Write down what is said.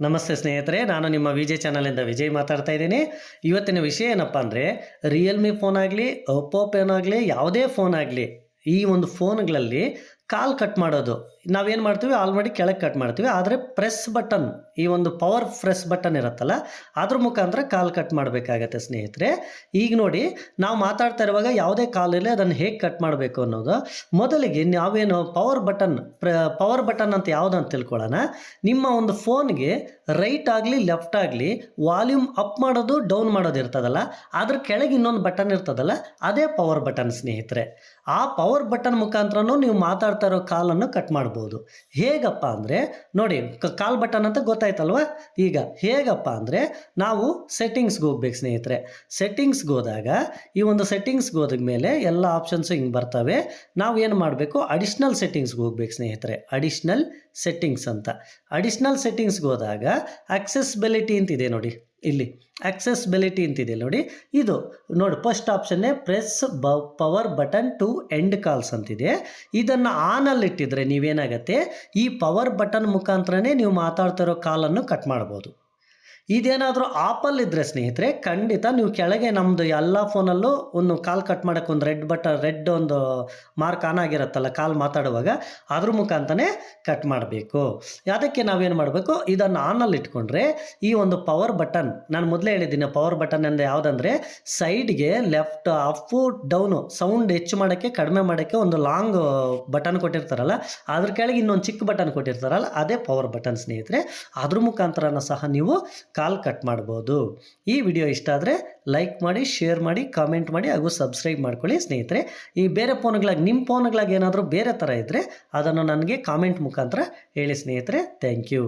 ನಮಸ್ತೆ ಸ್ನೇಹಿತರೆ, ನಾನು ನಿಮ್ಮ ವಿಜಯ್ ಚಾನಲಿಂದ ವಿಜಯ್ ಮಾತಾಡ್ತಾ ಇದ್ದೀನಿ. ಇವತ್ತಿನ ವಿಷಯ ಏನಪ್ಪ ಅಂದರೆ, ರಿಯಲ್ಮಿ ಫೋನ್ ಆಗಲಿ, ಒಪ್ಪೋ ಫೋನ್ ಆಗಲಿ, ಯಾವುದೇ ಫೋನ್ ಆಗಲಿ, ಈ ಒಂದು ಫೋನ್ಗಳಲ್ಲಿ ಕಾಲ್ ಕಟ್ ಮಾಡೋದು ನಾವೇನು ಮಾಡ್ತೀವಿ, ಆಲ್ರೆಡಿ ಕೆಳಗೆ ಕಟ್ ಮಾಡ್ತೀವಿ. ಆದರೆ ಪ್ರೆಸ್ ಬಟನ್, ಈ ಒಂದು ಪವರ್ ಪ್ರೆಸ್ ಬಟನ್ ಇರುತ್ತಲ್ಲ, ಅದ್ರ ಮುಖಾಂತರ ಕಾಲ್ ಕಟ್ ಮಾಡಬೇಕಾಗತ್ತೆ ಸ್ನೇಹಿತರೆ. ಈಗ ನೋಡಿ, ನಾವು ಮಾತಾಡ್ತಾ ಇರುವಾಗ ಯಾವುದೇ ಕಾಲ್ ಇರಲಿ ಅದನ್ನು ಹೇಗೆ ಕಟ್ ಮಾಡಬೇಕು ಅನ್ನೋದು. ಮೊದಲಿಗೆ ನಾವೇನು ಪವರ್ ಬಟನ್ ಅಂತ ಯಾವುದಂತ ತಿಳ್ಕೊಳ್ಳೋಣ. ನಿಮ್ಮ ಒಂದು ಫೋನ್ಗೆ ರೈಟ್ ಆಗಲಿ ಲೆಫ್ಟ್ ಆಗಲಿ ವಾಲ್ಯೂಮ್ ಅಪ್ ಮಾಡೋದು ಡೌನ್ ಮಾಡೋದು ಇರ್ತದಲ್ಲ, ಅದ್ರ ಕೆಳಗೆ ಇನ್ನೊಂದು ಬಟನ್ ಇರ್ತದಲ್ಲ, ಅದೇ ಪವರ್ ಬಟನ್ ಸ್ನೇಹಿತರೆ. ಆ ಪವರ್ ಬಟನ್ ಮುಖಾಂತರನೂ ನೀವು ಮಾತಾಡ್ತಾ ಇರೋ ಕಾಲನ್ನು ಕಟ್ ಮಾಡ್ಬೋದು. ಹೇಗಪ್ಪ ಅಂದರೆ ನೋಡಿ, ಕಾಲ್ ಬಟನ್ ಅಂತ ಗೊತ್ತಾಯ್ತಲ್ವ. ಈಗ ಹೇಗಪ್ಪ ಅಂದರೆ, ನಾವು ಸೆಟ್ಟಿಂಗ್ಸ್ಗೆ ಹೋಗ್ಬೇಕು ಸ್ನೇಹಿತರೆ. ಸೆಟ್ಟಿಂಗ್ಸ್ಗೆ ಹೋದಾಗ ಈ ಒಂದು ಸೆಟ್ಟಿಂಗ್ಸ್ಗೆ ಹೋದ ಮೇಲೆ ಎಲ್ಲ ಆಪ್ಷನ್ಸು ಹಿಂಗೆ ಬರ್ತವೆ. ನಾವು ಏನು ಮಾಡಬೇಕು, ಅಡಿಷ್ನಲ್ ಸೆಟ್ಟಿಂಗ್ಸ್ಗೆ ಹೋಗ್ಬೇಕು ಸ್ನೇಹಿತರೆ. ಅಡಿಷ್ನಲ್ ಸೆಟ್ಟಿಂಗ್ಸ್ ಅಂತ, ಅಡಿಷ್ನಲ್ ಸೆಟ್ಟಿಂಗ್ಸ್ಗೆ ಹೋದಾಗ ಅಕ್ಸೆಸಿಬಿಲಿಟಿ ಅಂತಿದೆ ನೋಡಿ, ಇಲ್ಲಿ ಅಕ್ಸೆಸಿಬಿಲಿಟಿ ಅಂತಿದೆ ನೋಡಿ. ಇದು ನೋಡಿ, ಫಸ್ಟ್ ಆಪ್ಷನ್ನೇ press power button to end calls ಅಂತಿದೆ. ಇದನ್ನು ಆನಲ್ಲಿ ಇಟ್ಟಿದ್ರೆ ನೀವೇನಾಗತ್ತೆ, ಈ ಪವರ್ ಬಟನ್ ಮುಖಾಂತರನೇ ನೀವು ಮಾತಾಡ್ತಿರೋ ಕಾಲನ್ನು ಕಟ್ ಮಾಡ್ಬೋದು. ಇದೇನಾದರೂ ಆಪಲ್ ಇದ್ದರೆ ಸ್ನೇಹಿತರೆ, ಖಂಡಿತ ನೀವು ಕೆಳಗೆ ನಮ್ಮದು ಎಲ್ಲ ಫೋನಲ್ಲೂ ಒಂದು ಕಾಲ್ ಕಟ್ ಮಾಡೋಕ್ಕೆ ಒಂದು ರೆಡ್ ಒಂದು ಮಾರ್ಕ್ ಆನ್ ಆಗಿರುತ್ತಲ್ಲ ಕಾಲ್ ಮಾತಾಡುವಾಗ, ಅದ್ರ ಮುಖಾಂತರನೇ ಕಟ್ ಮಾಡಬೇಕು. ಅದಕ್ಕೆ ನಾವೇನು ಮಾಡಬೇಕು, ಇದನ್ನು ಆನಲ್ಲಿ ಇಟ್ಕೊಂಡ್ರೆ ಈ ಒಂದು ಪವರ್ ಬಟನ್, ನಾನು ಮೊದಲೇ ಹೇಳಿದ್ದೀನಿ ಪವರ್ ಬಟನ್ ಅಂದರೆ ಯಾವುದಂದರೆ, ಸೈಡ್ಗೆ ಲೆಫ್ಟ್ ಅಪ್ಪು ಡೌನು ಸೌಂಡ್ ಹೆಚ್ಚು ಮಾಡೋಕ್ಕೆ ಕಡಿಮೆ ಮಾಡೋಕ್ಕೆ ಒಂದು ಲಾಂಗ್ ಬಟನ್ ಕೊಟ್ಟಿರ್ತಾರಲ್ಲ, ಅದ್ರ ಕೆಳಗೆ ಇನ್ನೊಂದು ಚಿಕ್ಕ ಬಟನ್ ಕೊಟ್ಟಿರ್ತಾರಲ್ಲ, ಅದೇ ಪವರ್ ಬಟನ್ ಸ್ನೇಹಿತರೆ. ಅದ್ರ ಮುಖಾಂತರನ ಸಹ ನೀವು ಕಾಲ್ ಕಟ್ ಮಾಡ್ಬೋದು. ಈ ವಿಡಿಯೋ ಇಷ್ಟ ಆದರೆ ಲೈಕ್ ಮಾಡಿ, ಶೇರ್ ಮಾಡಿ, ಕಾಮೆಂಟ್ ಮಾಡಿ, ಹಾಗೂ ಸಬ್ಸ್ಕ್ರೈಬ್ ಮಾಡ್ಕೊಳ್ಳಿ ಸ್ನೇಹಿತರೆ. ಈ ಬೇರೆ ಫೋನ್ಗಳಾಗಿ ನಿಮ್ಮ ಫೋನ್ಗಳಾಗಿ ಏನಾದರೂ ಬೇರೆ ಥರ ಇದ್ದರೆ ಅದನ್ನು ನನಗೆ ಕಾಮೆಂಟ್ ಮುಖಾಂತರ ಹೇಳಿ ಸ್ನೇಹಿತರೆ. Thank you.